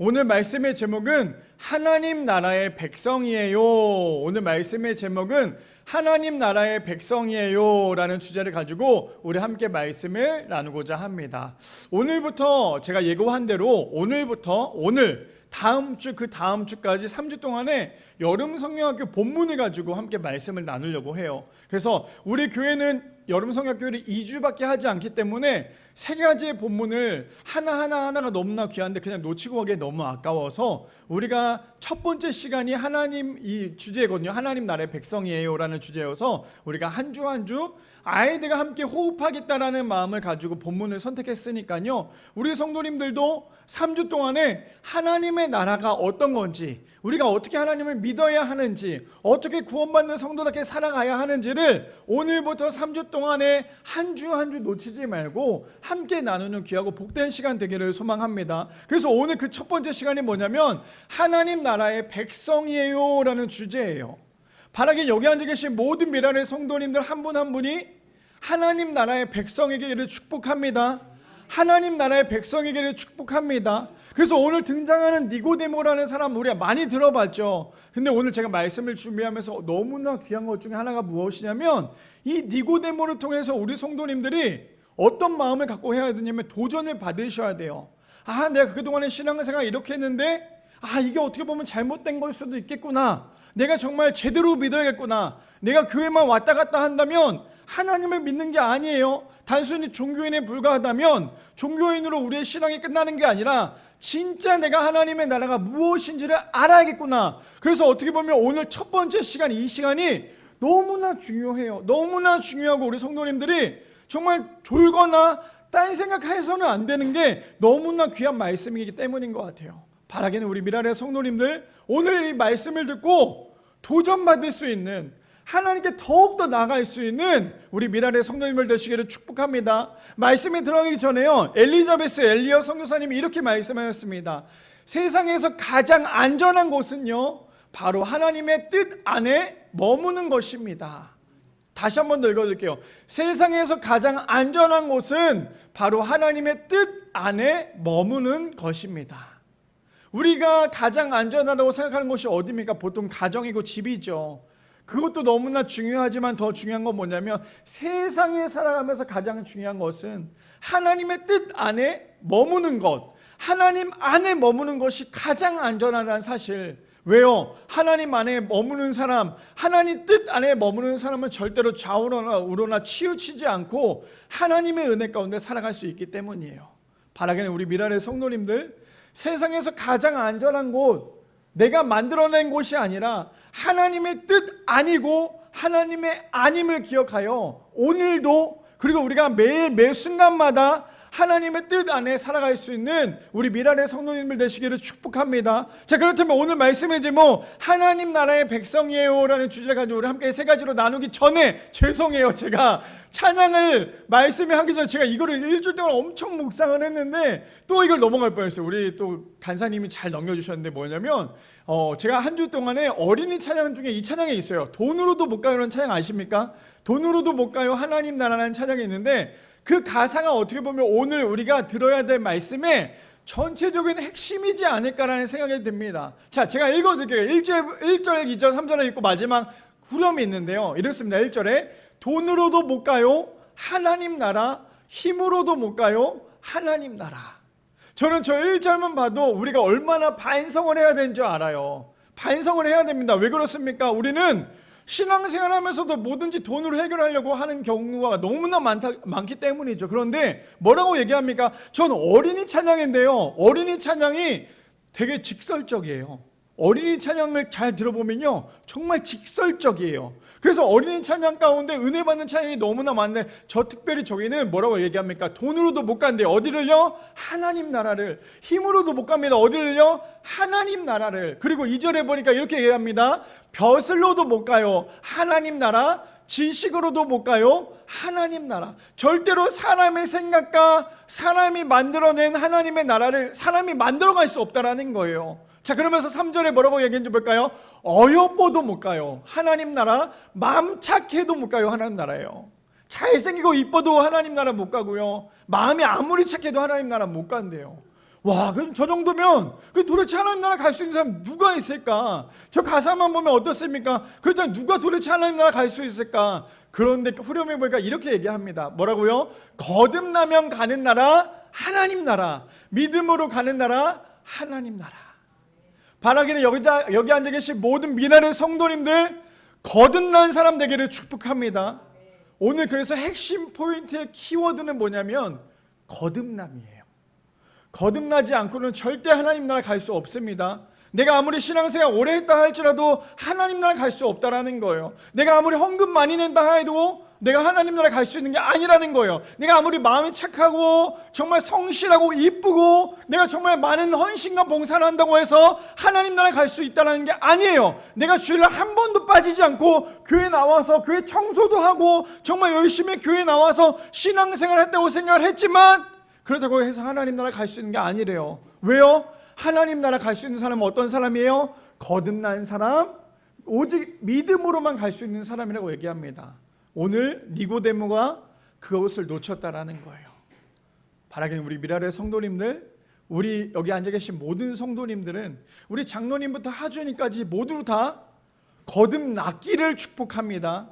오늘 말씀의 제목은 하나님 나라의 백성이에요. 오늘 말씀의 제목은 하나님 나라의 백성이에요 라는 주제를 가지고 우리 함께 말씀을 나누고자 합니다. 오늘부터 제가 예고한 대로 오늘 다음 주 그 다음 주까지 3주 동안에 여름 성경학교 본문을 가지고 함께 말씀을 나누려고 해요. 그래서 우리 교회는 여름 성경학교를 2주밖에 하지 않기 때문에 세 가지의 본문을 하나가 너무나 귀한데 그냥 놓치고 가기에 너무 아까워서 우리가 첫 번째 시간이 하나님 이 주제거든요. 하나님 나라의 백성이에요 라는 주제여서 우리가 한 주 한 주 아이들과 함께 호흡하겠다라는 마음을 가지고 본문을 선택했으니까요, 우리 성도님들도 3주 동안에 하나님의 나라가 어떤 건지, 우리가 어떻게 하나님을 믿어야 하는지, 어떻게 구원받는 성도답게 살아가야 하는지를 오늘부터 3주 동안에 한 주 한 주 놓치지 말고 함께 나누는 귀하고 복된 시간 되기를 소망합니다. 그래서 오늘 그 첫 번째 시간이 뭐냐면 하나님 나라의 백성이에요 라는 주제예요. 바라기 여기 앉아 계신 모든 미라의 성도님들 한 분 한 분이 하나님 나라의 백성에게를 축복합니다. 하나님 나라의 백성에게를 축복합니다. 그래서 오늘 등장하는 니고데모라는 사람 우리가 많이 들어봤죠. 근데 오늘 제가 말씀을 준비하면서 너무나 귀한 것 중에 하나가 무엇이냐면 이 니고데모를 통해서 우리 성도님들이 어떤 마음을 갖고 해야 되냐면 도전을 받으셔야 돼요. 아, 내가 그동안에 신앙생활 이렇게 했는데 이게 어떻게 보면 잘못된 걸 수도 있겠구나. 내가 정말 제대로 믿어야겠구나. 내가 교회만 왔다 갔다 한다면 하나님을 믿는 게 아니에요. 단순히 종교인에 불과하다면 종교인으로 우리의 신앙이 끝나는 게 아니라 진짜 내가 하나님의 나라가 무엇인지를 알아야겠구나. 그래서 어떻게 보면 오늘 첫 번째 시간, 이 시간이 너무나 중요해요. 너무나 중요하고 우리 성도님들이 정말 졸거나 딴 생각해서는 안 되는 게 너무나 귀한 말씀이기 때문인 것 같아요. 바라기는 우리 미라의 성도님들 오늘 이 말씀을 듣고 도전받을 수 있는, 하나님께 더욱더 나아갈 수 있는 우리 미라의 성도님들 되시기를 축복합니다. 말씀에 들어가기 전에요, 엘리자베스 엘리어 선교사님이 이렇게 말씀하셨습니다. 세상에서 가장 안전한 곳은요 바로 하나님의 뜻 안에 머무는 것입니다. 다시 한 번 더 읽어드릴게요. 세상에서 가장 안전한 곳은 바로 하나님의 뜻 안에 머무는 것입니다. 우리가 가장 안전하다고 생각하는 곳이 어디입니까? 보통 가정이고 집이죠. 그것도 너무나 중요하지만 더 중요한 건 뭐냐면 세상에 살아가면서 가장 중요한 것은 하나님의 뜻 안에 머무는 것, 하나님 안에 머무는 것이 가장 안전하다는 사실. 왜요? 하나님 안에 머무는 사람, 하나님 뜻 안에 머무는 사람은 절대로 좌우로나 우로나 치우치지 않고 하나님의 은혜 가운데 살아갈 수 있기 때문이에요. 바라기는 우리 미라의 성도님들, 세상에서 가장 안전한 곳, 내가 만들어낸 곳이 아니라 하나님의 뜻 아니고 하나님의 아님을 기억하여 오늘도, 그리고 우리가 매일 매 순간마다 하나님의 뜻 안에 살아갈 수 있는 우리 미라의 성도님들 되시기를 축복합니다. 자, 그렇다면 오늘 말씀의 제목 하나님 나라의 백성이에요 라는 주제를 가지고 우리 함께 세 가지로 나누기 전에, 죄송해요, 제가 찬양을 말씀을 하기 전에 제가 이거를 일주일 동안 엄청 묵상을 했는데 또 이걸 넘어갈 뻔했어요. 우리 또 간사님이 잘 넘겨주셨는데 뭐냐면 제가 한 주 동안에 어린이 찬양 중에 이 찬양이 있어요. 돈으로도 못 가요라는 찬양 아십니까? 돈으로도 못 가요 하나님 나라라는 찬양이 있는데 그 가사가 어떻게 보면 오늘 우리가 들어야 될 말씀의 전체적인 핵심이지 않을까라는 생각이 듭니다. 자, 제가 읽어드릴게요. 1절, 2절, 3절을 읽고 마지막 후렴이 있는데요, 이렇습니다. 1절에 돈으로도 못 가요 하나님 나라, 힘으로도 못 가요 하나님 나라. 저는 저 1절만 봐도 우리가 얼마나 반성을 해야 되는 줄 알아요. 반성을 해야 됩니다. 왜 그렇습니까? 우리는 신앙생활 하면서도 뭐든지 돈으로 해결하려고 하는 경우가 너무나 많기 때문이죠. 그런데 뭐라고 얘기합니까? 전 어린이 찬양인데요, 어린이 찬양이 되게 직설적이에요. 어린이 찬양을 잘 들어보면요 정말 직설적이에요. 그래서 어린이 찬양 가운데 은혜 받는 찬양이 너무나 많은데 저 특별히 저기는 뭐라고 얘기합니까? 돈으로도 못 간대요. 어디를요? 하나님 나라를. 힘으로도 못 갑니다. 어디를요? 하나님 나라를. 그리고 2절에 보니까 이렇게 얘기합니다. 벼슬로도 못 가요 하나님 나라, 지식으로도 못 가요 하나님 나라. 절대로 사람의 생각과 사람이 만들어낸 하나님의 나라를 사람이 만들어갈 수 없다라는 거예요. 자, 그러면서 3절에 뭐라고 얘기했는지 볼까요? 어여뻐도 못 가요 하나님 나라, 마음 착해도 못 가요 하나님 나라예요. 잘생기고 이뻐도 하나님 나라 못 가고요, 마음이 아무리 착해도 하나님 나라 못 간대요. 와, 그럼 저 정도면 도대체 하나님 나라 갈 수 있는 사람 누가 있을까? 저 가사만 보면 어떻습니까? 그렇다면 누가 도대체 하나님 나라 갈 수 있을까? 그런데 후렴에 보니까 이렇게 얘기합니다. 뭐라고요? 거듭나면 가는 나라 하나님 나라, 믿음으로 가는 나라 하나님 나라. 바라기는 여기 앉아 계신 모든 미나리 성도님들 거듭난 사람 되기를 축복합니다. 오늘 그래서 핵심 포인트의 키워드는 뭐냐면 거듭남이에요. 거듭나지 않고는 절대 하나님 나라 갈 수 없습니다. 내가 아무리 신앙생활 오래 했다 할지라도 하나님 나라 갈 수 없다라는 거예요. 내가 아무리 헌금 많이 낸다 해도 내가 하나님 나라 갈 수 있는 게 아니라는 거예요. 내가 아무리 마음이 착하고 정말 성실하고 이쁘고 내가 정말 많은 헌신과 봉사를 한다고 해서 하나님 나라 갈 수 있다는 게 아니에요. 내가 주일날 한 번도 빠지지 않고 교회 나와서 교회 청소도 하고 정말 열심히 교회 나와서 신앙생활 했다고 생각을 했지만 그렇다고 해서 하나님 나라 갈 수 있는 게 아니래요. 왜요? 하나님 나라 갈 수 있는 사람은 어떤 사람이에요? 거듭난 사람, 오직 믿음으로만 갈 수 있는 사람이라고 얘기합니다. 오늘 니고데모가 그것을 놓쳤다라는 거예요. 바라기는 우리 미라의 성도님들, 우리 여기 앉아 계신 모든 성도님들은 우리 장로님부터 하주님까지 모두 다 거듭났기를 축복합니다.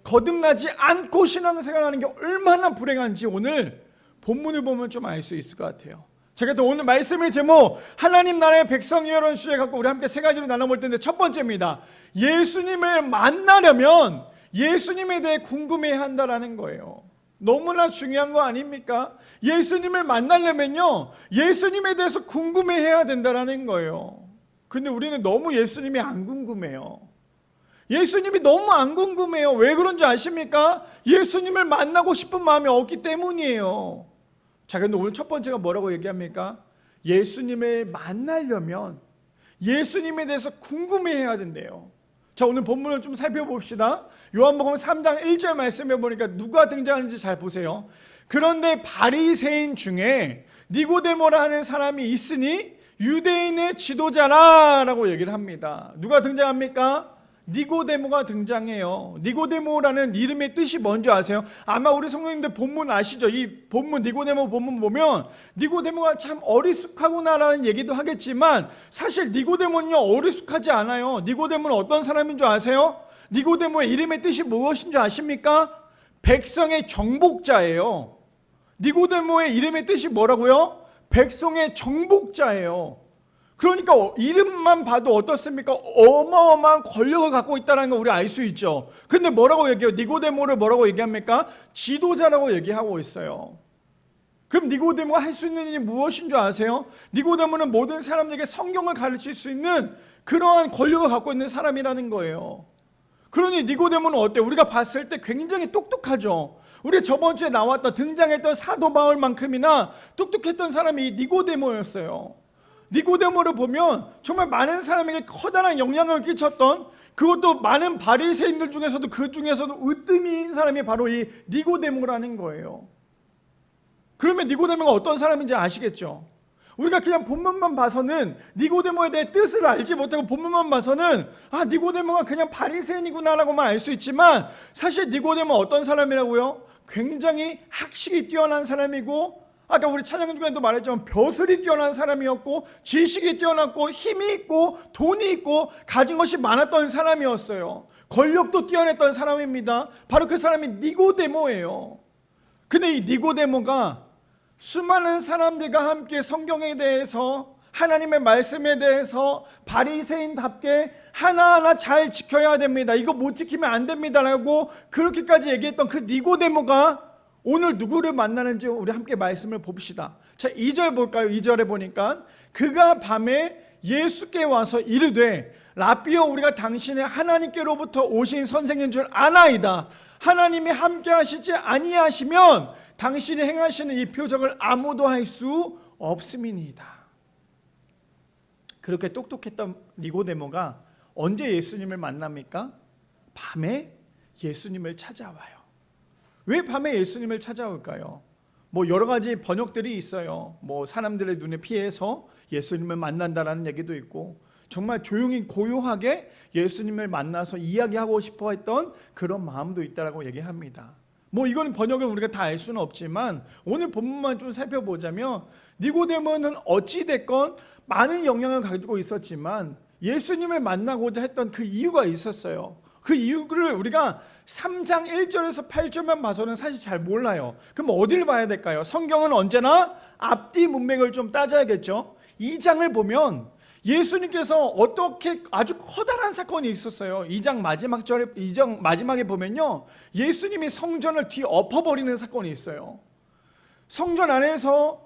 거듭나지 않고 신앙생활하는 게 얼마나 불행한지 오늘 본문을 보면 좀 알 수 있을 것 같아요. 제가 또 오늘 말씀의 제목 하나님 나라의 백성이여라는 주제 갖고 우리 함께 세 가지로 나눠볼 텐데 첫 번째입니다. 예수님을 만나려면 예수님에 대해 궁금해야 한다라는 거예요. 너무나 중요한 거 아닙니까? 예수님을 만나려면요 예수님에 대해서 궁금해해야 된다라는 거예요. 근데 우리는 너무 예수님이 안 궁금해요. 예수님이 너무 안 궁금해요. 왜 그런지 아십니까? 예수님을 만나고 싶은 마음이 없기 때문이에요. 자, 그런데 오늘 첫 번째가 뭐라고 얘기합니까? 예수님을 만나려면 예수님에 대해서 궁금해해야 된대요. 자, 오늘 본문을 좀 살펴봅시다. 요한복음 3장 1절 말씀해 보니까 누가 등장하는지 잘 보세요. 그런데 바리새인 중에 니고데모라 하는 사람이 있으니 유대인의 지도자라라고 얘기를 합니다. 누가 등장합니까? 니고데모가 등장해요. 니고데모라는 이름의 뜻이 뭔지 아세요? 아마 우리 성도님들 본문 아시죠? 이 본문 니고데모 본문 보면 니고데모가 참 어리숙하구나라는 얘기도 하겠지만 사실 니고데모는요 어리숙하지 않아요. 니고데모는 어떤 사람인 줄 아세요? 니고데모의 이름의 뜻이 무엇인지 아십니까? 백성의 정복자예요. 니고데모의 이름의 뜻이 뭐라고요? 백성의 정복자예요. 그러니까 이름만 봐도 어떻습니까? 어마어마한 권력을 갖고 있다는 걸 우리 알 수 있죠. 근데 뭐라고 얘기해요? 니고데모를 뭐라고 얘기합니까? 지도자라고 얘기하고 있어요. 그럼 니고데모가 할 수 있는 일이 무엇인 줄 아세요? 니고데모는 모든 사람에게 성경을 가르칠 수 있는 그러한 권력을 갖고 있는 사람이라는 거예요. 그러니 니고데모는 어때요? 우리가 봤을 때 굉장히 똑똑하죠. 우리 저번 주에 나왔던 등장했던 사도 바울만큼이나 똑똑했던 사람이 니고데모였어요. 니고데모를 보면 정말 많은 사람에게 커다란 영향을 끼쳤던, 그것도 많은 바리새인들 중에서도 그 중에서도 으뜸인 사람이 바로 이 니고데모라는 거예요. 그러면 니고데모가 어떤 사람인지 아시겠죠? 우리가 그냥 본문만 봐서는 니고데모에 대해 뜻을 알지 못하고 본문만 봐서는 니고데모가 그냥 바리새인이구나라고만 알 수 있지만 사실 니고데모는 어떤 사람이라고요? 굉장히 학식이 뛰어난 사람이고, 아까 우리 찬양 중에도 말했지만 벼슬이 뛰어난 사람이었고, 지식이 뛰어났고, 힘이 있고, 돈이 있고, 가진 것이 많았던 사람이었어요. 권력도 뛰어냈던 사람입니다. 바로 그 사람이 니고데모예요. 근데 이 니고데모가 수많은 사람들과 함께 성경에 대해서, 하나님의 말씀에 대해서 바리새인답게 하나하나 잘 지켜야 됩니다. 이거 못 지키면 안 됩니다라고 그렇게까지 얘기했던 그 니고데모가 오늘 누구를 만나는지 우리 함께 말씀을 봅시다. 자, 2절 볼까요? 2절에 보니까 그가 밤에 예수께 와서 이르되 라삐여, 우리가 당신의 하나님께로부터 오신 선생인 줄 아나이다. 하나님이 함께 하시지 아니하시면 당신이 행하시는 이 표적을 아무도 할 수 없음이니이다. 그렇게 똑똑했던 니고데모가 언제 예수님을 만납니까? 밤에 예수님을 찾아와요. 왜 밤에 예수님을 찾아올까요? 여러 가지 번역들이 있어요. 사람들의 눈에 피해서 예수님을 만난다라는 얘기도 있고, 정말 조용히 고요하게 예수님을 만나서 이야기하고 싶어 했던 그런 마음도 있다라고 얘기합니다. 뭐 이건 번역을 우리가 다 알 수는 없지만 오늘 본문만 좀 살펴보자면 니고데모는 어찌됐건 많은 영향을 가지고 있었지만 예수님을 만나고자 했던 그 이유가 있었어요. 그 이유를 우리가 3장 1절에서 8절만 봐서는 사실 잘 몰라요. 그럼 어딜 봐야 될까요? 성경은 언제나 앞뒤 문맥을 좀 따져야겠죠. 2장을 보면 예수님께서 어떻게 아주 커다란 사건이 있었어요. 2장 마지막에 보면요, 예수님이 성전을 뒤엎어버리는 사건이 있어요. 성전 안에서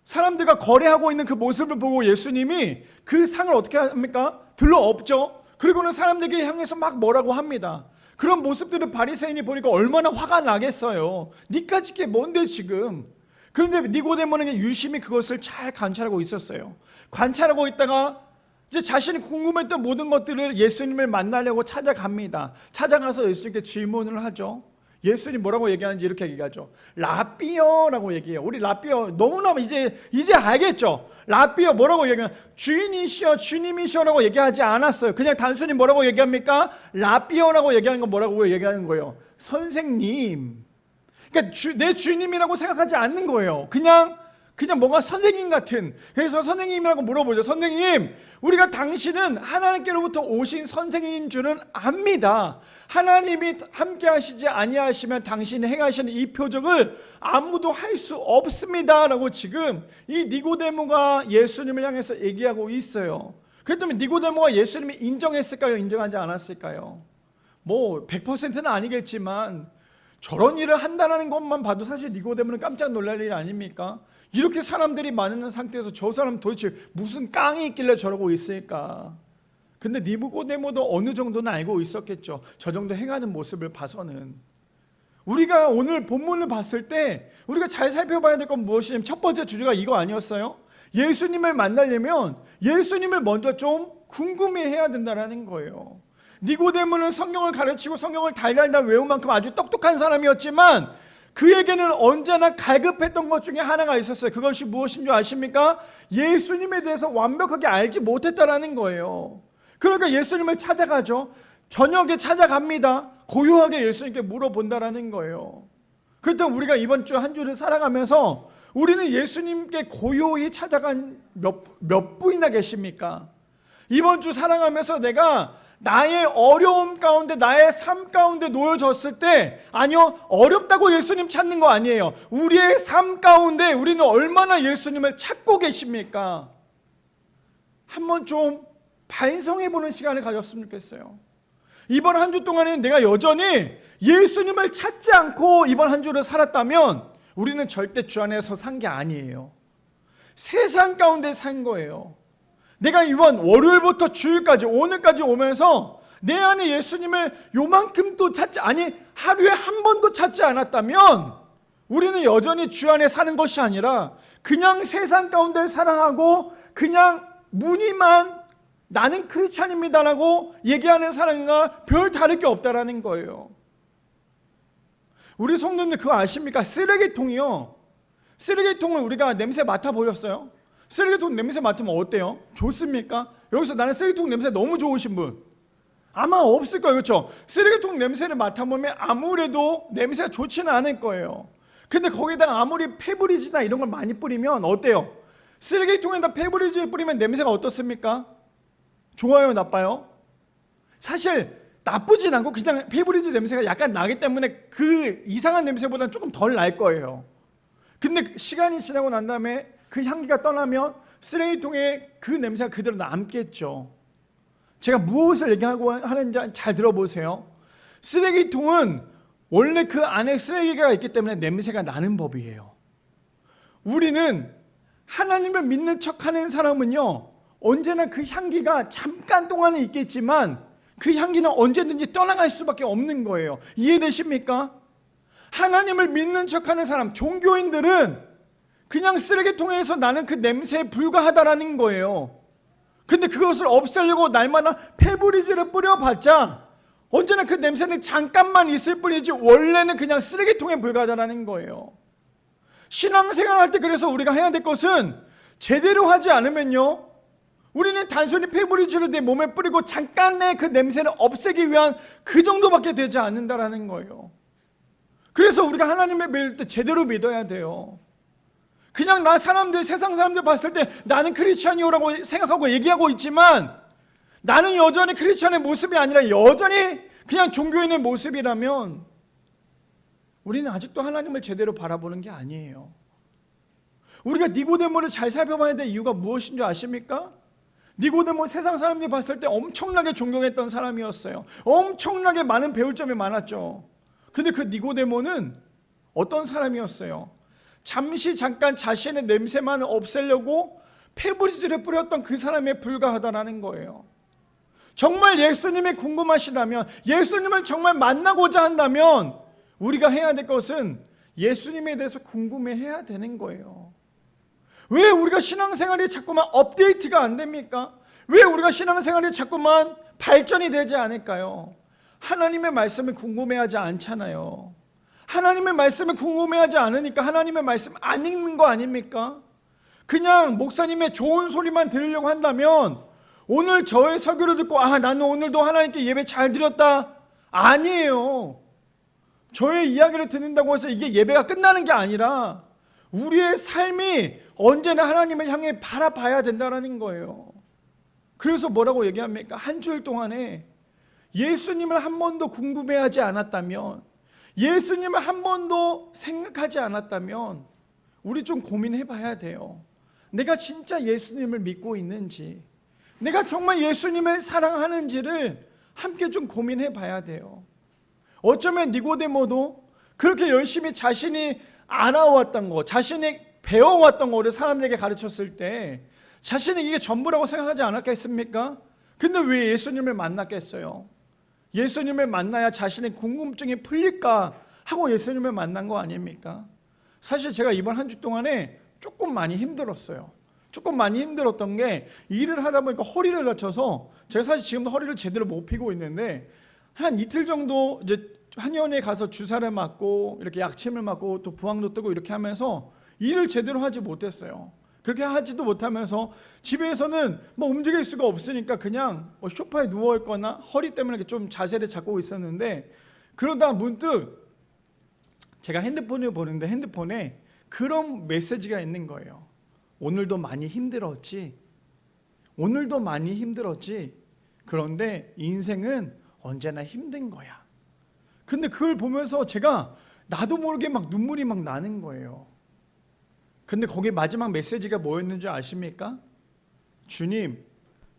사람들과 거래하고 있는 그 모습을 보고 예수님이 그 상을 어떻게 합니까? 들러엎죠. 그리고는 사람들에게 향해서 막 뭐라고 합니다. 그런 모습들을 바리새인이 보니까 얼마나 화가 나겠어요. 니까지 게 뭔데 지금. 그런데 니고데모는 유심히 그것을 잘 관찰하고 있었어요. 관찰하고 있다가 이제 자신이 궁금했던 모든 것들을 예수님을 만나려고 찾아갑니다. 찾아가서 예수님께 질문을 하죠. 예수님 뭐라고 얘기하는지 이렇게 얘기하죠. 라삐어라고 얘기해요. 우리 라삐어 너무나 이제 알겠죠. 라삐어 뭐라고 얘기하면 주인이시여 주님이시여라고 얘기하지 않았어요. 그냥 단순히 뭐라고 얘기합니까? 라삐어라고 얘기하는 건 뭐라고 얘기하는 거예요? 선생님. 그러니까 내 주님이라고 생각하지 않는 거예요. 그냥 뭔가 선생님 같은. 그래서 선생님이라고 물어보죠. 선생님, 우리가 당신은 하나님께로부터 오신 선생님인 줄은 압니다. 하나님이 함께 하시지 아니하시면 당신이 행하시는 이 표적을 아무도 할 수 없습니다 라고 지금 이 니고데모가 예수님을 향해서 얘기하고 있어요. 그렇다면 니고데모가 예수님이 인정했을까요? 인정하지 않았을까요? 뭐 100%는 아니겠지만 저런 일을 한다는 것만 봐도 사실 니고데모는 깜짝 놀랄 일 아닙니까? 이렇게 사람들이 많은 상태에서 저 사람 도대체 무슨 깡이 있길래 저러고 있을까? 근데 니고데모도 어느 정도는 알고 있었겠죠. 저 정도 행하는 모습을 봐서는. 우리가 오늘 본문을 봤을 때 우리가 잘 살펴봐야 될 건 무엇이냐면 첫 번째 주제가 이거 아니었어요? 예수님을 만나려면 예수님을 먼저 좀 궁금해해야 된다는 거예요. 니고데모는 성경을 가르치고 성경을 달달달 외운 만큼 아주 똑똑한 사람이었지만 그에게는 언제나 갈급했던 것 중에 하나가 있었어요. 그것이 무엇인 줄 아십니까? 예수님에 대해서 완벽하게 알지 못했다라는 거예요. 그러니까 예수님을 찾아가죠. 저녁에 찾아갑니다. 고요하게 예수님께 물어본다라는 거예요. 그렇다면 우리가 이번 주 한 주를 살아가면서 우리는 예수님께 고요히 찾아간 몇 분이나 계십니까? 이번 주 살아가면서 내가 나의 어려움 가운데 나의 삶 가운데 놓여졌을 때 아니요 어렵다고 예수님 찾는 거 아니에요. 우리의 삶 가운데 우리는 얼마나 예수님을 찾고 계십니까? 한번 좀 반성해보는 시간을 가졌으면 좋겠어요. 이번 한 주 동안에 내가 여전히 예수님을 찾지 않고 이번 한 주를 살았다면 우리는 절대 주 안에서 산 게 아니에요. 세상 가운데 산 거예요. 내가 이번 월요일부터 주일까지 오늘까지 오면서 내 안에 예수님을 요만큼도 찾지 하루에 한 번도 찾지 않았다면 우리는 여전히 주 안에 사는 것이 아니라 그냥 세상 가운데 살아가고 그냥 무늬만 나는 크리스찬입니다라고 얘기하는 사람과 별 다를 게 없다라는 거예요. 우리 성도님들 그거 아십니까? 쓰레기통이요. 쓰레기통을 우리가 냄새 맡아 보셨어요? 쓰레기통 냄새 맡으면 어때요? 좋습니까? 여기서 나는 쓰레기통 냄새 너무 좋으신 분 아마 없을 거예요. 그렇죠? 쓰레기통 냄새를 맡아보면 아무래도 냄새가 좋지는 않을 거예요. 근데 거기다가 아무리 페브리즈나 이런 걸 많이 뿌리면 어때요? 쓰레기통에다 페브리즈를 뿌리면 냄새가 어떻습니까? 좋아요? 나빠요? 사실 나쁘진 않고 그냥 페브리즈 냄새가 약간 나기 때문에 그 이상한 냄새보다는 조금 덜 날 거예요. 근데 시간이 지나고 난 다음에 그 향기가 떠나면 쓰레기통에 그 냄새가 그대로 남겠죠. 제가 무엇을 얘기하고 하는지 잘 들어보세요. 쓰레기통은 원래 그 안에 쓰레기가 있기 때문에 냄새가 나는 법이에요. 우리는 하나님을 믿는 척하는 사람은요 언제나 그 향기가 잠깐 동안은 있겠지만 그 향기는 언제든지 떠나갈 수밖에 없는 거예요. 이해되십니까? 하나님을 믿는 척하는 사람, 종교인들은 그냥 쓰레기통에서 나는 그 냄새에 불과하다라는 거예요. 근데 그것을 없애려고 날마다 페브리즈를 뿌려봤자 언제나 그 냄새는 잠깐만 있을 뿐이지 원래는 그냥 쓰레기통에 불과하다라는 거예요. 신앙생활 할 때 그래서 우리가 해야 될 것은 제대로 하지 않으면요 우리는 단순히 페브리즈를 내 몸에 뿌리고 잠깐의 그 냄새를 없애기 위한 그 정도밖에 되지 않는다라는 거예요. 그래서 우리가 하나님을 믿을 때 제대로 믿어야 돼요. 그냥 세상 사람들 봤을 때 나는 크리스찬이요라고 생각하고 얘기하고 있지만 나는 여전히 크리스찬의 모습이 아니라 여전히 그냥 종교인의 모습이라면 우리는 아직도 하나님을 제대로 바라보는 게 아니에요. 우리가 니고데모를 잘 살펴봐야 될 이유가 무엇인 줄 아십니까? 니고데모 세상 사람들이 봤을 때 엄청나게 존경했던 사람이었어요. 엄청나게 많은 배울 점이 많았죠. 근데 그 니고데모는 어떤 사람이었어요? 잠깐 자신의 냄새만 없애려고 페브리즈를 뿌렸던 그 사람에 불과하다라는 거예요. 정말 예수님이 궁금하시다면, 예수님을 정말 만나고자 한다면 우리가 해야 될 것은 예수님에 대해서 궁금해해야 되는 거예요. 왜 우리가 신앙생활이 자꾸만 업데이트가 안 됩니까? 왜 우리가 신앙생활이 자꾸만 발전이 되지 않을까요? 하나님의 말씀을 궁금해하지 않잖아요. 하나님의 말씀을 궁금해하지 않으니까 하나님의 말씀 안 읽는 거 아닙니까? 그냥 목사님의 좋은 소리만 들으려고 한다면 오늘 저의 설교를 듣고 나는 오늘도 하나님께 예배 잘 드렸다. 아니에요. 저의 이야기를 듣는다고 해서 이게 예배가 끝나는 게 아니라 우리의 삶이 언제나 하나님을 향해 바라봐야 된다는 거예요. 그래서 뭐라고 얘기합니까? 한 주일 동안에 예수님을 한 번도 궁금해하지 않았다면, 예수님을 한 번도 생각하지 않았다면 우리 좀 고민해 봐야 돼요. 내가 진짜 예수님을 믿고 있는지, 내가 정말 예수님을 사랑하는지를 함께 좀 고민해 봐야 돼요. 어쩌면 니고데모도 그렇게 열심히 자신이 알아왔던 거, 자신이 배워왔던 거를 사람들에게 가르쳤을 때 자신이 이게 전부라고 생각하지 않았겠습니까? 근데 왜 예수님을 만났겠어요? 예수님을 만나야 자신의 궁금증이 풀릴까 하고 예수님을 만난 거 아닙니까? 사실 제가 이번 한 주 동안에 조금 많이 힘들었어요. 조금 많이 힘들었던 게 일을 하다 보니까 허리를 다쳐서 제가 사실 지금도 허리를 제대로 못 펴고 있는데 한 이틀 정도 이제 한의원에 가서 주사를 맞고 이렇게 약침을 맞고 또 부항도 뜨고 이렇게 하면서 일을 제대로 하지 못했어요. 그렇게 하지도 못하면서 집에서는 뭐 움직일 수가 없으니까 그냥 소파에 누워있거나 허리 때문에 좀 자세를 잡고 있었는데, 그러다 문득 제가 핸드폰을 보는데 핸드폰에 그런 메시지가 있는 거예요. 오늘도 많이 힘들었지. 오늘도 많이 힘들었지. 그런데 인생은 언제나 힘든 거야. 근데 그걸 보면서 제가 나도 모르게 막 눈물이 막 나는 거예요. 근데 거기 마지막 메시지가 뭐였는지 아십니까? 주님,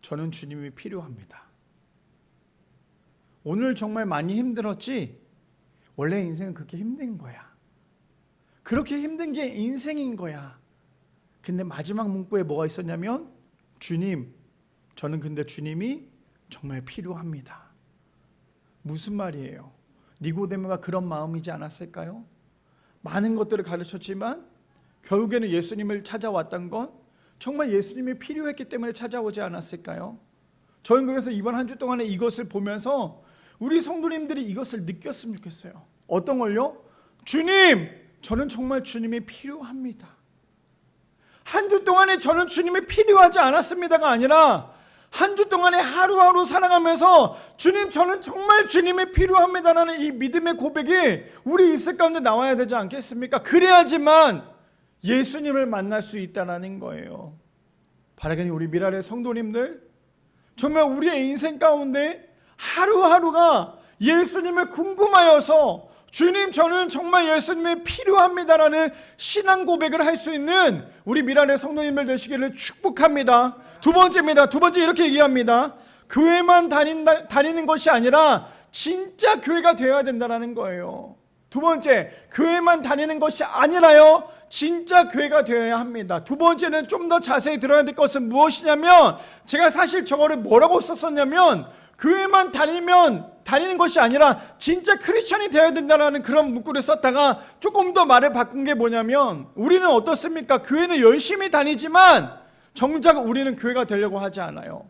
저는 주님이 필요합니다. 오늘 정말 많이 힘들었지? 원래 인생은 그렇게 힘든 거야. 그렇게 힘든 게 인생인 거야. 근데 마지막 문구에 뭐가 있었냐면, 주님, 저는 근데 주님이 정말 필요합니다. 무슨 말이에요? 니고데모가 그런 마음이지 않았을까요? 많은 것들을 가르쳤지만 결국에는 예수님을 찾아왔던 건 정말 예수님이 필요했기 때문에 찾아오지 않았을까요? 저는 그래서 이번 한 주 동안에 이것을 보면서 우리 성도님들이 이것을 느꼈으면 좋겠어요. 어떤 걸요? 주님, 저는 정말 주님이 필요합니다. 한 주 동안에 저는 주님이 필요하지 않았습니다가 아니라 한 주 동안에 하루하루 살아가면서 주님, 저는 정말 주님이 필요합니다라는 이 믿음의 고백이 우리 입술 가운데 나와야 되지 않겠습니까? 그래야지만 예수님을 만날 수 있다는 거예요. 바라기는 우리 미랄의 성도님들, 정말 우리의 인생 가운데 하루하루가 예수님을 궁금하여서 주님, 저는 정말 예수님이 필요합니다라는 신앙 고백을 할 수 있는 우리 미랄의 성도님들 되시기를 축복합니다. 두 번째입니다. 두 번째 이렇게 얘기합니다. 교회만 다니는 것이 아니라 진짜 교회가 되어야 된다는 거예요. 두 번째, 교회만 다니는 것이 아니라요, 진짜 교회가 되어야 합니다. 두 번째는 좀 더 자세히 들어야 될 것은 무엇이냐면, 제가 사실 저거를 뭐라고 썼었냐면, 교회만 다니는 것이 아니라 진짜 크리스천이 되어야 된다는 그런 문구를 썼다가 조금 더 말을 바꾼 게 뭐냐면, 우리는 어떻습니까? 교회는 열심히 다니지만 정작 우리는 교회가 되려고 하지 않아요.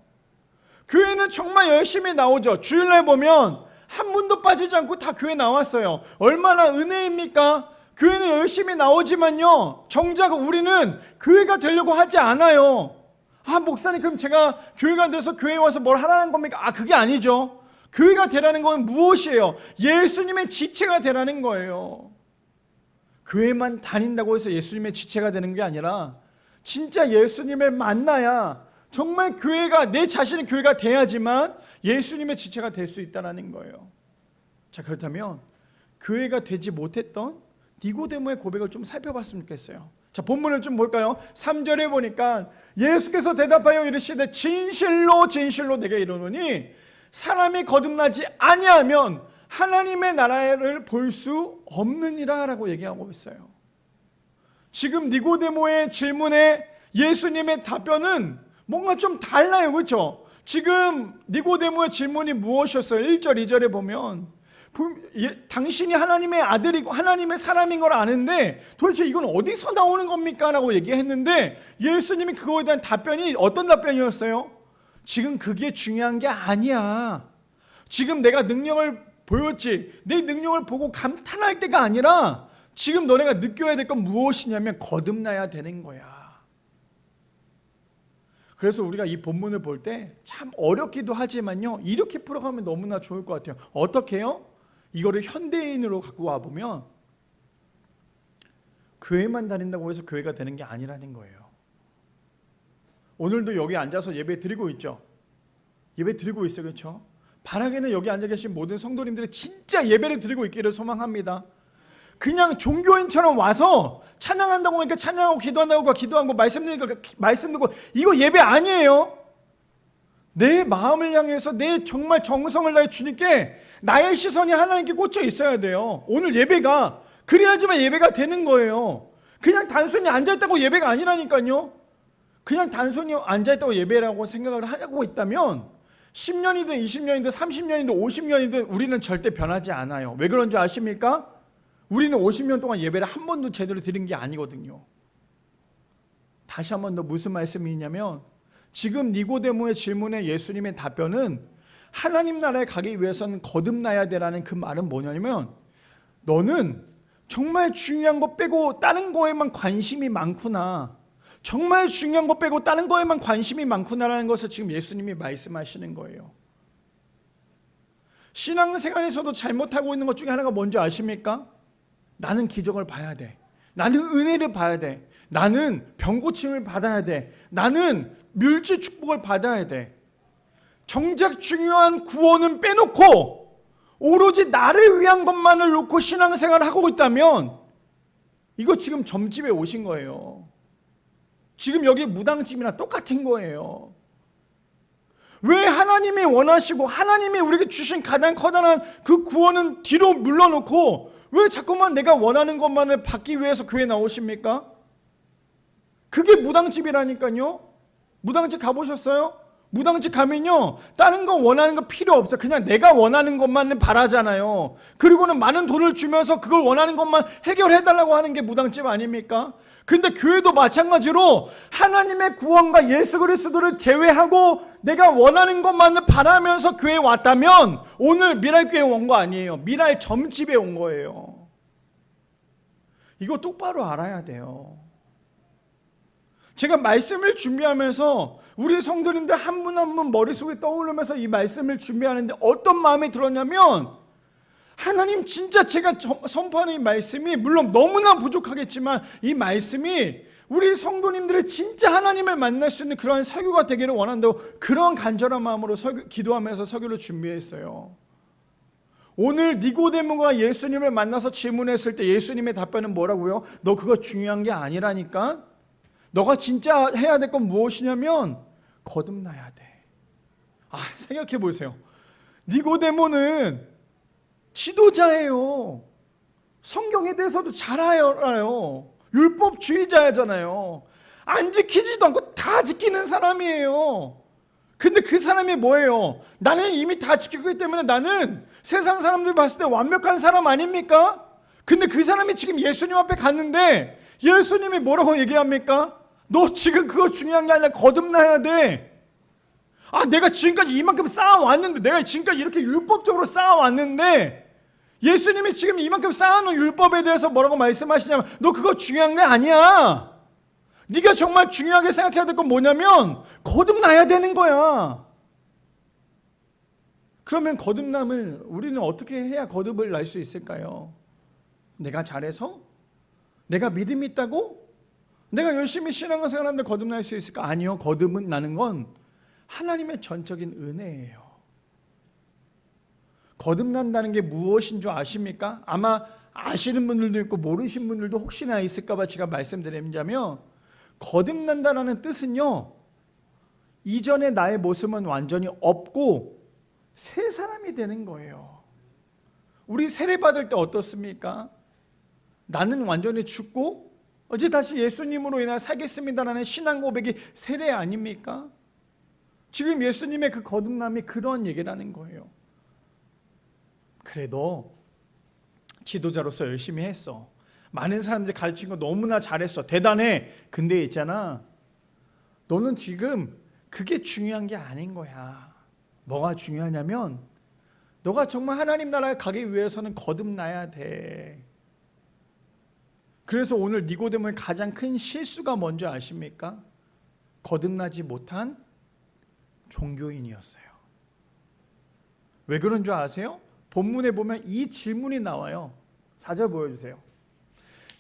교회는 정말 열심히 나오죠. 주일날 보면 한 분도 빠지지 않고 다 교회 나왔어요. 얼마나 은혜입니까? 교회는 열심히 나오지만요, 정작 우리는 교회가 되려고 하지 않아요. 목사님, 그럼 제가 교회가 돼서 교회에 와서 뭘 하라는 겁니까? 그게 아니죠. 교회가 되라는 건 무엇이에요? 예수님의 지체가 되라는 거예요. 교회만 다닌다고 해서 예수님의 지체가 되는 게 아니라 진짜 예수님을 만나야 정말 교회가, 내 자신의 교회가 돼야지만 예수님의 지체가 될 수 있다는 거예요. 자, 그렇다면 교회가 되지 못했던 니고데모의 고백을 좀 살펴봤으면 좋겠어요. 자, 본문을 좀 볼까요? 3절에 보니까 예수께서 대답하여 이르시되 진실로 진실로 내게 이르노니 사람이 거듭나지 아니하면 하나님의 나라를 볼 수 없느니라 라고 얘기하고 있어요. 지금 니고데모의 질문에 예수님의 답변은 뭔가 좀 달라요. 그렇죠? 지금 니고데모의 질문이 무엇이었어요? 1절 2절에 보면 당신이 하나님의 아들이고 하나님의 사람인 걸 아는데 도대체 이건 어디서 나오는 겁니까? 라고 얘기했는데 예수님이 그거에 대한 답변이 어떤 답변이었어요? 지금 그게 중요한 게 아니야. 지금 내가 능력을 보였지, 내 능력을 보고 감탄할 때가 아니라 지금 너네가 느껴야 될 건 무엇이냐면 거듭나야 되는 거야. 그래서 우리가 이 본문을 볼 때 참 어렵기도 하지만요, 이렇게 풀어가면 너무나 좋을 것 같아요. 어떻게 해요? 이거를 현대인으로 갖고 와보면 교회만 다닌다고 해서 교회가 되는 게 아니라는 거예요. 오늘도 여기 앉아서 예배 드리고 있죠. 예배 드리고 있어요. 그렇죠? 바라기는 여기 앉아 계신 모든 성도님들이 진짜 예배를 드리고 있기를 소망합니다. 그냥 종교인처럼 와서 찬양한다고 하니까 찬양하고 기도한다고 기도하고 말씀 듣고 말씀 듣고 이거 예배 아니에요. 내 마음을 향해서 내 정말 정성을 다해 주님께 나의 시선이 하나님께 꽂혀 있어야 돼요. 오늘 예배가 그래야지만 예배가 되는 거예요. 그냥 단순히 앉아있다고 예배가 아니라니까요. 그냥 단순히 앉아있다고 예배라고 생각을 하고 있다면 10년이든 20년이든 30년이든 50년이든 우리는 절대 변하지 않아요. 왜 그런지 아십니까? 우리는 50년 동안 예배를 한 번도 제대로 드린 게 아니거든요. 다시 한 번 더 무슨 말씀이냐면 지금 니고데모의 질문에 예수님의 답변은 하나님 나라에 가기 위해서는 거듭나야 되라는 그 말은 뭐냐면 너는 정말 중요한 거 빼고 다른 거에만 관심이 많구나. 정말 중요한 거 빼고 다른 거에만 관심이 많구나라는 것을 지금 예수님이 말씀하시는 거예요. 신앙생활에서도 잘못하고 있는 것 중에 하나가 뭔지 아십니까? 나는 기적을 봐야 돼. 나는 은혜를 봐야 돼. 나는 병고침을 받아야 돼. 나는 멸치 축복을 받아야 돼. 정작 중요한 구원은 빼놓고 오로지 나를 위한 것만을 놓고 신앙생활을 하고 있다면 이거 지금 점집에 오신 거예요. 지금 여기 무당집이나 똑같은 거예요. 왜 하나님이 원하시고 하나님이 우리에게 주신 가장 커다란 그 구원은 뒤로 물러놓고 왜 자꾸만 내가 원하는 것만을 받기 위해서 교회에 나오십니까? 그게 무당집이라니까요. 무당집 가보셨어요? 무당집 가면요 다른 거 원하는 거 필요 없어. 그냥 내가 원하는 것만 바라잖아요. 그리고는 많은 돈을 주면서 그걸 원하는 것만 해결해달라고 하는 게 무당집 아닙니까? 근데 교회도 마찬가지로 하나님의 구원과 예수 그리스도를 제외하고 내가 원하는 것만을 바라면서 교회에 왔다면 오늘 미랄교회에 온 거 아니에요. 미랄 점집에 온 거예요. 이거 똑바로 알아야 돼요. 제가 말씀을 준비하면서 우리 성도님들 한 분 한 분 머릿속에 떠오르면서 이 말씀을 준비하는데 어떤 마음이 들었냐면 하나님 진짜 제가 선포하는 이 말씀이 물론 너무나 부족하겠지만 이 말씀이 우리 성도님들의 진짜 하나님을 만날 수 있는 그러한 설교가 되기를 원한다고 그런 간절한 마음으로 기도하면서 설교를 준비했어요. 오늘 니고데모가 예수님을 만나서 질문했을 때 예수님의 답변은 뭐라고요? 너 그거 중요한 게 아니라니까? 너가 진짜 해야 될 건 무엇이냐면 거듭나야 돼. 생각해 보세요. 니고데모는 지도자예요. 성경에 대해서도 잘 알아요. 율법주의자잖아요. 안 지키지도 않고 다 지키는 사람이에요. 근데 그 사람이 뭐예요? 나는 이미 다 지키기 때문에 나는 세상 사람들 봤을 때 완벽한 사람 아닙니까? 근데 그 사람이 지금 예수님 앞에 갔는데 예수님이 뭐라고 얘기합니까? 너 지금 그거 중요한 게 아니라 거듭나야 돼. 내가 지금까지 이만큼 쌓아왔는데 내가 지금까지 이렇게 율법적으로 쌓아왔는데 예수님이 지금 이만큼 쌓아놓은 율법에 대해서 뭐라고 말씀하시냐면 너 그거 중요한 게 아니야. 네가 정말 중요하게 생각해야 될 건 뭐냐면 거듭나야 되는 거야. 그러면 거듭남을 우리는 어떻게 해야 거듭을 날 수 있을까요? 내가 잘해서? 내가 믿음이 있다고? 내가 열심히 신앙생활 하는데 거듭날 수 있을까? 아니요. 거듭은 나는 건 하나님의 전적인 은혜예요. 거듭난다는 게 무엇인 줄 아십니까? 아마 아시는 분들도 있고 모르신 분들도 혹시나 있을까 봐 제가 말씀드리자면, 거듭난다는 뜻은요, 이전의 나의 모습은 완전히 없고 새 사람이 되는 거예요. 우리 세례 받을 때 어떻습니까? 나는 완전히 죽고 어제 다시 예수님으로 인하여 살겠습니다라는 신앙 고백이 세례 아닙니까? 지금 예수님의 그 거듭남이 그런 얘기라는 거예요. 그래, 너 지도자로서 열심히 했어. 많은 사람들이 가르친 거 너무나 잘했어. 대단해. 근데 있잖아, 너는 지금 그게 중요한 게 아닌 거야. 뭐가 중요하냐면 너가 정말 하나님 나라에 가기 위해서는 거듭나야 돼. 그래서 오늘 니고데모의 가장 큰 실수가 뭔지 아십니까? 거듭나지 못한 종교인이었어요. 왜 그런 줄 아세요? 본문에 보면 이 질문이 나와요. 4절 보여주세요.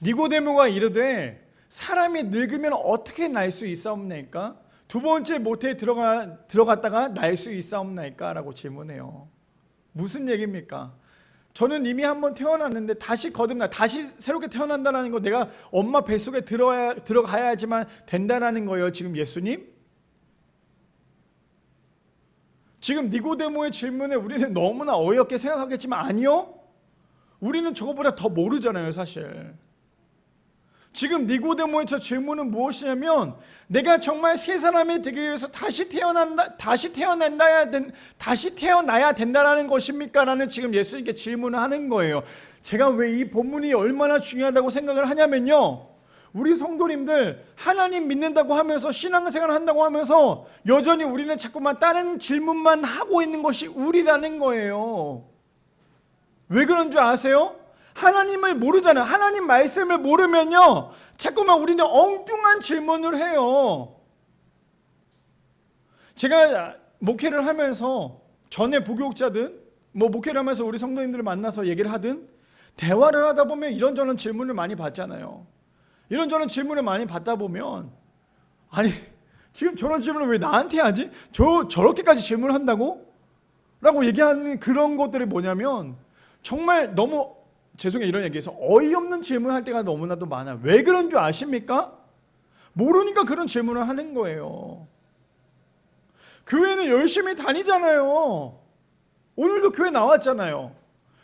니고데모가 이르되 사람이 늙으면 어떻게 날 수 있사옵나이까? 두 번째 모태에 들어갔다가 날 수 있사옵나이까? 라고 질문해요. 무슨 얘기입니까? 저는 이미 한번 태어났는데 다시 다시 새롭게 태어난다는 거, 내가 엄마 뱃속에 들어가야지만 된다는 거예요. 지금 예수님? 지금 니고데모의 질문에 우리는 너무나 어이없게 생각하겠지만 아니요. 우리는 저거보다 더 모르잖아요, 사실. 지금 니고데모의 저 질문은 무엇이냐면, 내가 정말 새 사람이 되기 위해서 다시 태어나야 된다라는 것입니까? 라는 지금 예수님께 질문을 하는 거예요. 제가 왜 이 본문이 얼마나 중요하다고 생각을 하냐면요, 우리 성도님들 하나님 믿는다고 하면서 신앙생활 한다고 하면서 여전히 우리는 자꾸만 다른 질문만 하고 있는 것이 우리라는 거예요. 왜 그런 줄 아세요? 하나님을 모르잖아요. 하나님 말씀을 모르면요, 자꾸만 우리는 엉뚱한 질문을 해요. 제가 목회를 하면서 전에 부교육자든 목회를 하면서 우리 성도님들을 만나서 얘기를 하든 대화를 하다 보면 이런저런 질문을 많이 받잖아요. 이런저런 질문을 많이 받다 보면, 아니 지금 저런 질문을 왜 나한테 하지? 저렇게까지 질문을 한다고? 라고 얘기하는 그런 것들이 뭐냐면, 정말 너무 죄송해요, 이런 얘기해서 어이없는 질문을 할 때가 너무나도 많아요. 왜 그런 줄 아십니까? 모르니까 그런 질문을 하는 거예요. 교회는 열심히 다니잖아요. 오늘도 교회 나왔잖아요.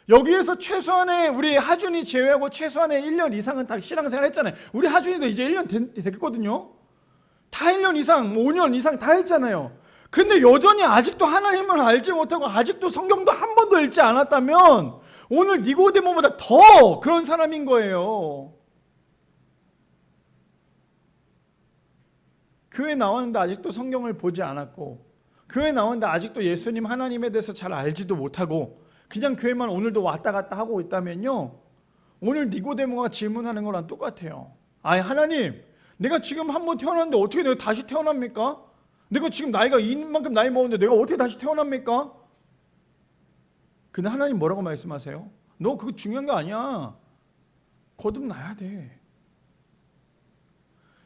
여기에서 최소한의 우리 하준이 제외하고 최소한의 1년 이상은 다 신앙생활 했잖아요. 우리 하준이도 이제 1년 됐거든요. 다 1년 이상, 5년 이상 다 했잖아요. 근데 여전히 아직도 하나님을 알지 못하고 아직도 성경도 한 번도 읽지 않았다면 오늘 니고데모보다 더 그런 사람인 거예요. 교회 나왔는데 아직도 성경을 보지 않았고, 교회 나왔는데 아직도 예수님 하나님에 대해서 잘 알지도 못하고 그냥 교회만 오늘도 왔다 갔다 하고 있다면요, 오늘 니고데모가 질문하는 거랑 똑같아요. 아니 하나님, 내가 지금 한 번 태어났는데 어떻게 내가 다시 태어납니까? 내가 지금 나이가 이만큼 나이 먹었는데 내가 어떻게 다시 태어납니까? 근데 하나님 뭐라고 말씀하세요? 너 그거 중요한 거 아니야. 거듭나야 돼.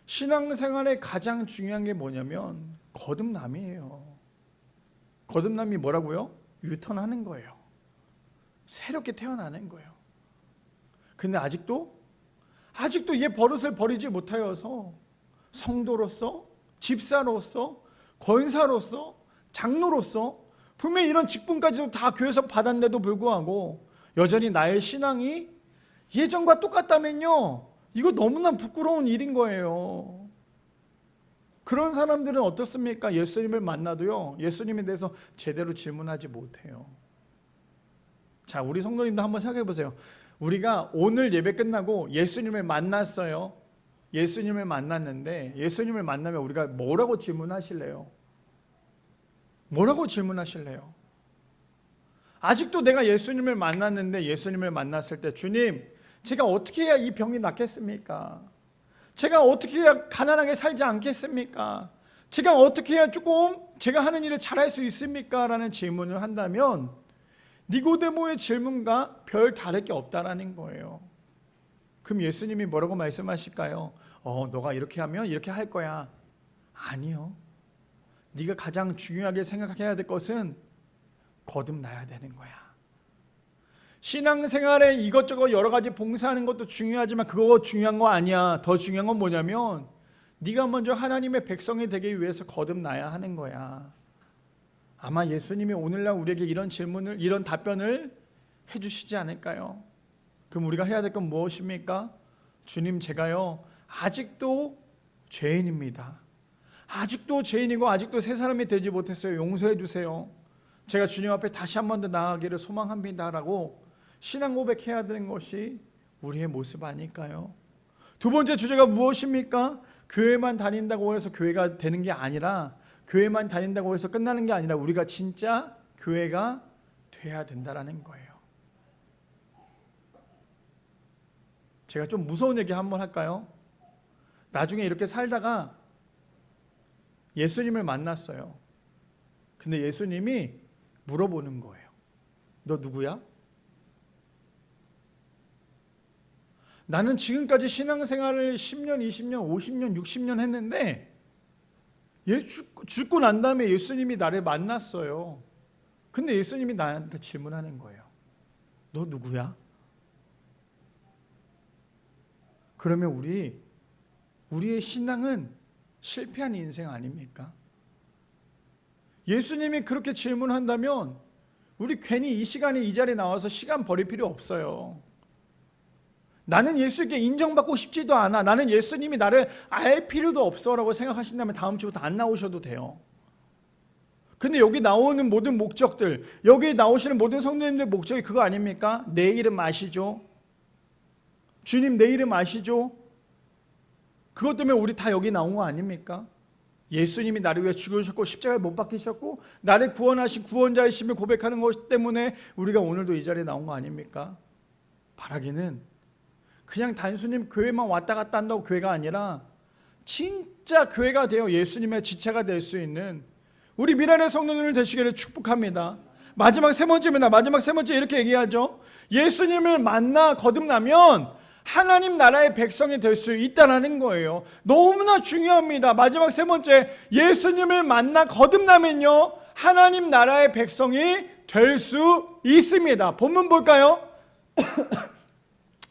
신앙생활에 가장 중요한 게 뭐냐면 거듭남이에요. 거듭남이 뭐라고요? 유턴하는 거예요. 새롭게 태어나는 거예요. 근데 아직도 옛 버릇을 버리지 못하여서 성도로서, 집사로서, 권사로서, 장로로서 분명히 이런 직분까지도 다 교회에서 받았는데도 불구하고 여전히 나의 신앙이 예전과 똑같다면요, 이거 너무나 부끄러운 일인 거예요. 그런 사람들은 어떻습니까? 예수님을 만나도요, 예수님에 대해서 제대로 질문하지 못해요. 자, 우리 성도님도 한번 생각해 보세요. 우리가 오늘 예배 끝나고 예수님을 만났어요. 예수님을 만났는데 예수님을 만나면 우리가 뭐라고 질문하실래요? 뭐라고 질문하실래요? 아직도 내가 예수님을 만났는데 예수님을 만났을 때, 주님, 제가 어떻게 해야 이 병이 낫겠습니까? 제가 어떻게 해야 가난하게 살지 않겠습니까? 제가 어떻게 해야 조금 제가 하는 일을 잘할 수 있습니까? 라는 질문을 한다면 니고데모의 질문과 별 다를 게 없다라는 거예요. 그럼 예수님이 뭐라고 말씀하실까요? 너가 이렇게 하면 이렇게 할 거야. 아니요. 네가 가장 중요하게 생각해야 될 것은 거듭나야 되는 거야. 신앙생활에 이것저것 여러 가지 봉사하는 것도 중요하지만 그거 중요한 거 아니야. 더 중요한 건 뭐냐면 네가 먼저 하나님의 백성이 되기 위해서 거듭나야 하는 거야. 아마 예수님이 오늘날 우리에게 이런 답변을 해주시지 않을까요? 그럼 우리가 해야 될 건 무엇입니까? 주님, 제가요 아직도 죄인입니다. 아직도 죄인이고 아직도 새 사람이 되지 못했어요. 용서해 주세요. 제가 주님 앞에 다시 한 번 더 나아가기를 소망합니다 라고 신앙 고백해야 되는 것이 우리의 모습 아닐까요? 두 번째 주제가 무엇입니까? 교회만 다닌다고 해서 교회가 되는 게 아니라, 교회만 다닌다고 해서 끝나는 게 아니라 우리가 진짜 교회가 돼야 된다는 거예요. 제가 좀 무서운 얘기 한번 할까요? 나중에 이렇게 살다가 예수님을 만났어요. 근데 예수님이 물어보는 거예요. 너 누구야? 나는 지금까지 신앙생활을 10년, 20년, 50년, 60년 했는데 죽고 난 다음에 예수님이 나를 만났어요. 근데 예수님이 나한테 질문하는 거예요. 너 누구야? 그러면 우리의 신앙은 실패한 인생 아닙니까? 예수님이 그렇게 질문한다면 우리 괜히 이 시간에 이 자리에 나와서 시간 버릴 필요 없어요. 나는 예수님께 인정받고 싶지도 않아. 나는 예수님이 나를 알 필요도 없어 라고 생각하신다면 다음 주부터 안 나오셔도 돼요. 근데 여기 나오는 모든 목적들, 여기 나오시는 모든 성도님들 목적이 그거 아닙니까? 내 이름 아시죠? 주님 내 이름 아시죠? 그것 때문에 우리 다 여기 나온 거 아닙니까? 예수님이 나를 위해 죽으셨고 십자가에 못 박히셨고 나를 구원하신 구원자이심을 고백하는 것 때문에 우리가 오늘도 이 자리에 나온 거 아닙니까? 바라기는 그냥 단순히 교회만 왔다 갔다 한다고 교회가 아니라 진짜 교회가 되어 예수님의 지체가 될 수 있는 우리 미랄의 성도님을 되시기를 축복합니다. 마지막 세 번째입니다. 마지막 세 번째 이렇게 얘기하죠. 예수님을 만나 거듭나면 하나님 나라의 백성이 될 수 있다는 거예요. 너무나 중요합니다. 마지막 세 번째, 예수님을 만나 거듭나면요 하나님 나라의 백성이 될 수 있습니다. 본문 볼까요?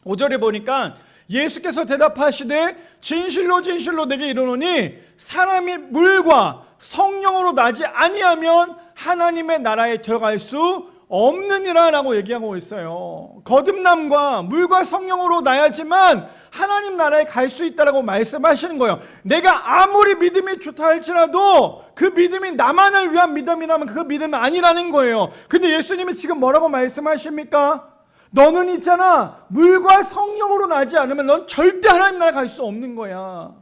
5절에 보니까 예수께서 대답하시되 진실로 진실로 내게 이르노니 사람이 물과 성령으로 나지 아니하면 하나님의 나라에 들어갈 수 없느니라 라고 얘기하고 있어요. 거듭남과 물과 성령으로 나야지만 하나님 나라에 갈 수 있다라고 말씀하시는 거예요. 내가 아무리 믿음이 좋다 할지라도 그 믿음이 나만을 위한 믿음이라면 그 믿음이 아니라는 거예요. 근데 예수님이 지금 뭐라고 말씀하십니까? 너는 있잖아, 물과 성령으로 나지 않으면 넌 절대 하나님 나라에 갈 수 없는 거야.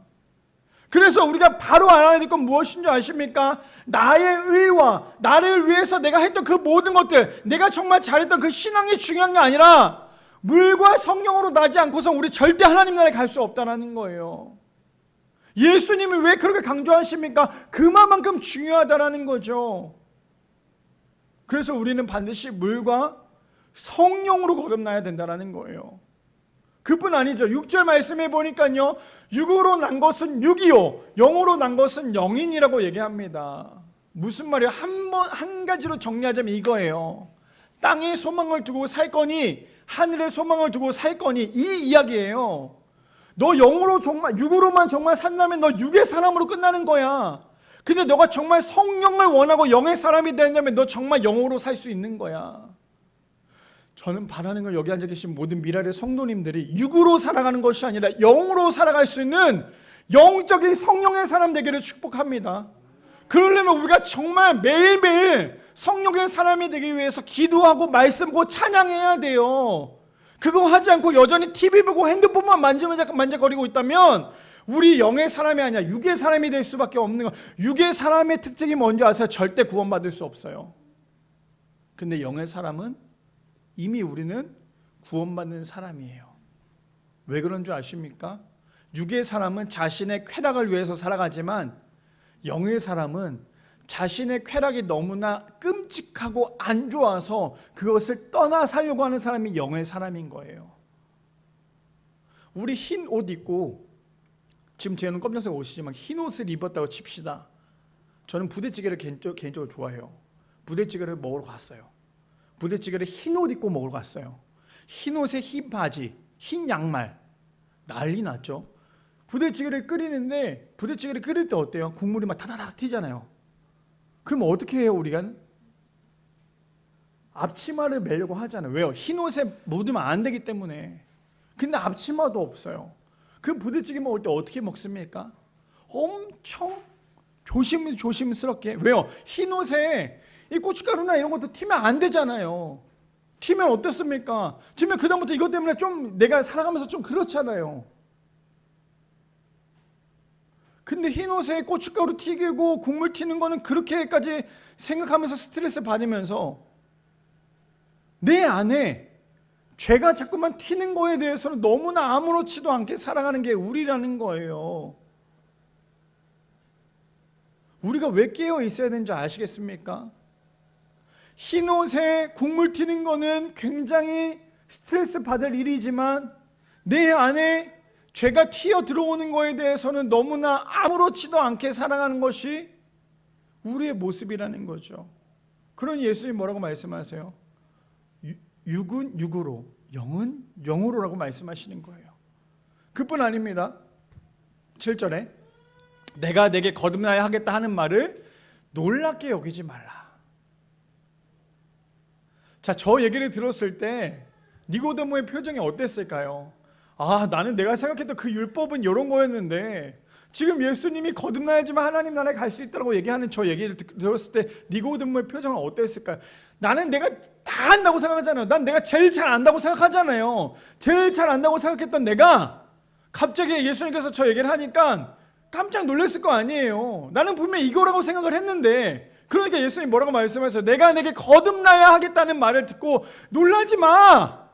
그래서 우리가 바로 알아야 될 건 무엇인 줄 아십니까? 나의 의와 나를 위해서 내가 했던 그 모든 것들, 내가 정말 잘했던 그 신앙이 중요한 게 아니라 물과 성령으로 나지 않고서 우리 절대 하나님 나라에 갈 수 없다는 거예요. 예수님이 왜 그렇게 강조하십니까? 그만큼 중요하다는 거죠. 그래서 우리는 반드시 물과 성령으로 거듭나야 된다는 거예요. 그뿐 아니죠. 6절 말씀해 보니까요, 육으로 난 것은 육이요 영으로 난 것은 영인이라고 얘기합니다. 무슨 말이에요? 한 가지로 정리하자면 이거예요. 땅에 소망을 두고 살 거니 하늘에 소망을 두고 살 거니, 이 이야기예요. 너 영으로 정말 육으로만 정말 산다면 너 육의 사람으로 끝나는 거야. 근데 너가 정말 성령을 원하고 영의 사람이 된다면 너 정말 영으로 살 수 있는 거야. 저는 바라는 건 여기 앉아 계신 모든 미랄의 성도님들이 육으로 살아가는 것이 아니라 영으로 살아갈 수 있는 영적인 성령의 사람 되기를 축복합니다. 그러려면 우리가 정말 매일매일 성령의 사람이 되기 위해서 기도하고 말씀하고 찬양해야 돼요. 그거 하지 않고 여전히 TV 보고 핸드폰만 만져거리고 있다면 우리 영의 사람이 아니라 육의 사람이 될 수밖에 없는 거. 육의 사람의 특징이 뭔지 아세요? 절대 구원받을 수 없어요. 근데 영의 사람은 이미 우리는 구원받는 사람이에요. 왜 그런 줄 아십니까? 육의 사람은 자신의 쾌락을 위해서 살아가지만 영의 사람은 자신의 쾌락이 너무나 끔찍하고 안 좋아서 그것을 떠나 살려고 하는 사람이 영의 사람인 거예요. 우리 흰 옷 입고, 지금 쟤는 검정색 옷이지만 흰 옷을 입었다고 칩시다. 저는 부대찌개를 개인적으로 좋아해요. 부대찌개를 먹으러 갔어요. 부대찌개를 흰 옷 입고 먹으러 갔어요. 흰 옷에 흰 바지, 흰 양말, 난리 났죠. 부대찌개를 끓이는데, 부대찌개를 끓일 때 어때요? 국물이 막 타다닥 튀잖아요. 그럼 어떻게 해요, 우리가? 앞치마를 매려고 하잖아요. 왜요? 흰 옷에 묻으면 안 되기 때문에. 근데 앞치마도 없어요. 그 부대찌개 먹을 때 어떻게 먹습니까? 엄청 조심스럽게. 왜요? 흰 옷에 이 고춧가루나 이런 것도 튀면 안 되잖아요. 튀면 어떻습니까? 튀면 그다음부터 이것 때문에 좀 내가 살아가면서 좀 그렇잖아요. 근데 흰 옷에 고춧가루 튀기고 국물 튀는 거는 그렇게까지 생각하면서 스트레스 받으면서 내 안에 죄가 자꾸만 튀는 거에 대해서는 너무나 아무렇지도 않게 살아가는 게 우리라는 거예요. 우리가 왜 깨어 있어야 되는지 아시겠습니까? 흰 옷에 국물 튀는 거는 굉장히 스트레스 받을 일이지만 내 안에 죄가 튀어 들어오는 거에 대해서는 너무나 아무렇지도 않게 살아가는 것이 우리의 모습이라는 거죠. 그런 예수님 뭐라고 말씀하세요? 육은 육으로, 영은 영으로라고 말씀하시는 거예요. 그뿐 아닙니다. 7절에 내가 내게 거듭나야 하겠다 하는 말을 놀랍게 여기지 말라. 자, 저 얘기를 들었을 때 니고데모의 표정이 어땠을까요? 아, 나는 내가 생각했던 그 율법은 이런 거였는데 지금 예수님이 거듭나야지만 하나님 나라에 갈 수 있다고 얘기하는 저 얘기를 들었을 때 니고데모의 표정은 어땠을까요? 나는 내가 다 안다고 생각하잖아요. 난 내가 제일 잘 안다고 생각하잖아요. 제일 잘 안다고 생각했던 내가 갑자기 예수님께서 저 얘기를 하니까 깜짝 놀랐을 거 아니에요. 나는 분명히 이거라고 생각을 했는데, 그러니까 예수님이 뭐라고 말씀하셨어요? 내가 내게 거듭나야 하겠다는 말을 듣고 놀라지 마.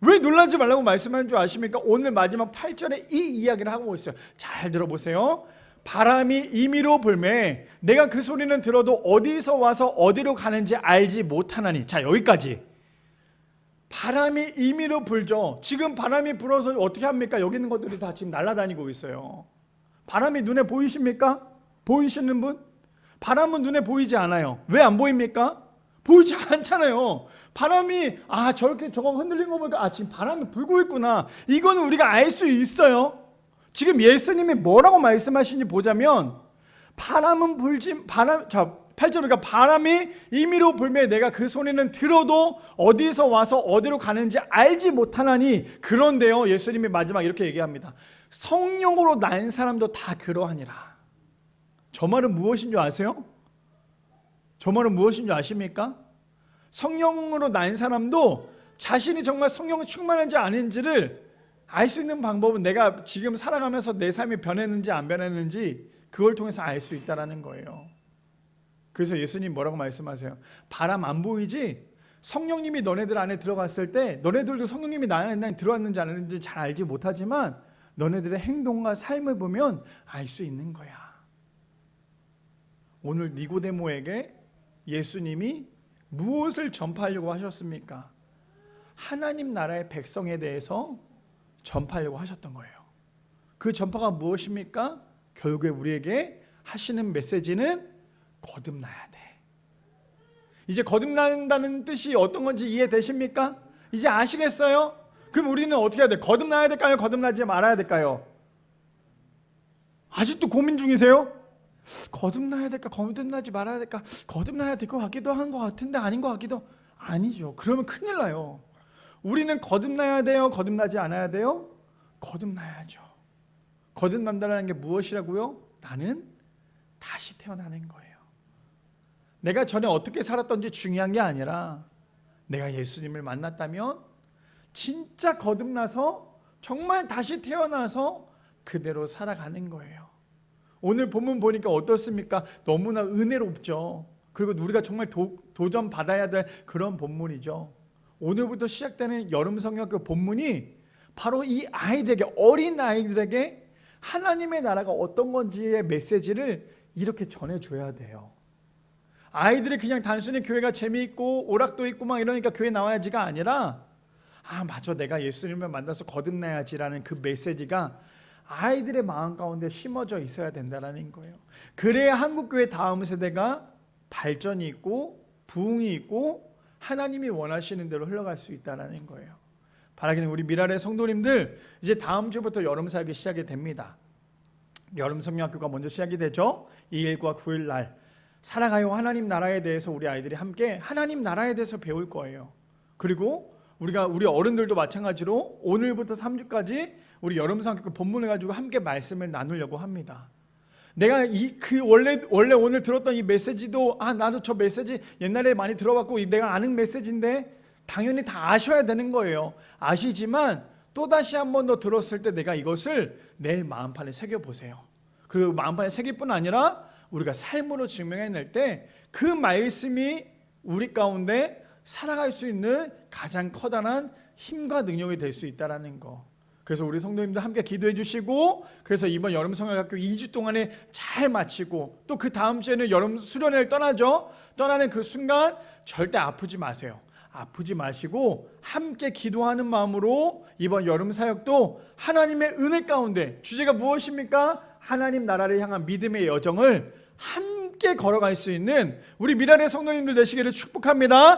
왜 놀라지 말라고 말씀하는 줄 아십니까? 오늘 마지막 8절에 이 이야기를 하고 있어요. 잘 들어보세요. 바람이 임의로 불매 내가 그 소리는 들어도 어디서 와서 어디로 가는지 알지 못하나니. 자, 여기까지. 바람이 임의로 불죠. 지금 바람이 불어서 어떻게 합니까? 여기 있는 것들이 다 지금 날아다니고 있어요. 바람이 눈에 보이십니까? 보이시는 분? 바람은 눈에 보이지 않아요. 왜 안 보입니까? 보이지 않잖아요. 바람이 저렇게 저거 흔들린 거 보니까 지금 바람이 불고 있구나. 이거는 우리가 알 수 있어요. 지금 예수님이 뭐라고 말씀하시는지 보자면 바람은 불지 바람 8절이니까 바람이 임의로 불매 내가 그 소리는 들어도 어디서 와서 어디로 가는지 알지 못하나니. 그런데요, 예수님이 마지막 이렇게 얘기합니다. 성령으로 난 사람도 다 그러하니라. 저 말은 무엇인 줄 아세요? 저 말은 무엇인 줄 아십니까? 성령으로 난 사람도 자신이 정말 성령이 충만한지 아닌지를 알 수 있는 방법은 내가 지금 살아가면서 내 삶이 변했는지 안 변했는지 그걸 통해서 알 수 있다는 거예요. 그래서 예수님 뭐라고 말씀하세요? 바람 안 보이지? 성령님이 너네들 안에 들어갔을 때 너네들도 성령님이 나 안에 들어왔는지 안 했는지 잘 알지 못하지만 너네들의 행동과 삶을 보면 알 수 있는 거야. 오늘 니고데모에게 예수님이 무엇을 전파하려고 하셨습니까? 하나님 나라의 백성에 대해서 전파하려고 하셨던 거예요. 그 전파가 무엇입니까? 결국에 우리에게 하시는 메시지는 거듭나야 돼. 이제 거듭난다는 뜻이 어떤 건지 이해되십니까? 이제 아시겠어요? 그럼 우리는 어떻게 해야 돼? 거듭나야 될까요? 거듭나지 말아야 될까요? 아직도 고민 중이세요? 거듭나야 될까? 거듭나지 말아야 될까? 거듭나야 될 것 같기도 한 것 같은데 아닌 것 같기도. 아니죠. 그러면 큰일 나요. 우리는 거듭나야 돼요? 거듭나지 않아야 돼요? 거듭나야죠. 거듭난다는 게 무엇이라고요? 나는 다시 태어나는 거예요. 내가 전에 어떻게 살았던지 중요한 게 아니라 내가 예수님을 만났다면 진짜 거듭나서 정말 다시 태어나서 그대로 살아가는 거예요. 오늘 본문 보니까 어떻습니까? 너무나 은혜롭죠. 그리고 우리가 정말 도전 받아야 될 그런 본문이죠. 오늘부터 시작되는 여름 성경 그 본문이 바로 이 아이들에게, 어린 아이들에게 하나님의 나라가 어떤 건지의 메시지를 이렇게 전해줘야 돼요. 아이들이 그냥 단순히 교회가 재미있고 오락도 있고 막 이러니까 교회 나와야지가 아니라 맞아, 내가 예수님을 만나서 거듭나야지라는 그 메시지가 아이들의 마음 가운데 심어져 있어야 된다는 거예요. 그래야 한국교회 다음 세대가 발전이 있고 부흥이 있고 하나님이 원하시는 대로 흘러갈 수 있다는 거예요. 바라기는 우리 미랄의 성도님들, 이제 다음 주부터 여름 사역이 시작이 됩니다. 여름 성령학교가 먼저 시작이 되죠. 2일과 9일 날 살아가요 하나님 나라에 대해서 우리 아이들이 함께 하나님 나라에 대해서 배울 거예요. 그리고 우리 어른들도 마찬가지로 오늘부터 3주까지 우리 여름 성경교 본문을 가지고 함께 말씀을 나누려고 합니다. 내가 원래 오늘 들었던 이 메시지도 나도 저 메시지 옛날에 많이 들어봤고 내가 아는 메시지인데 당연히 다 아셔야 되는 거예요. 아시지만 또다시 한 번 더 들었을 때 내가 이것을 내 마음판에 새겨보세요. 그리고 마음판에 새길 뿐 아니라 우리가 삶으로 증명해낼 때 그 말씀이 우리 가운데 살아갈 수 있는 가장 커다란 힘과 능력이 될 수 있다는 거. 그래서 우리 성도님들 함께 기도해 주시고, 그래서 이번 여름 성경학교 2주 동안에 잘 마치고 또 그 다음 주에는 여름 수련회를 떠나죠. 떠나는 그 순간 절대 아프지 마세요. 아프지 마시고 함께 기도하는 마음으로 이번 여름 사역도 하나님의 은혜 가운데, 주제가 무엇입니까? 하나님 나라를 향한 믿음의 여정을 함께 걸어갈 수 있는 우리 미랄의 성도님들 되시기를 축복합니다.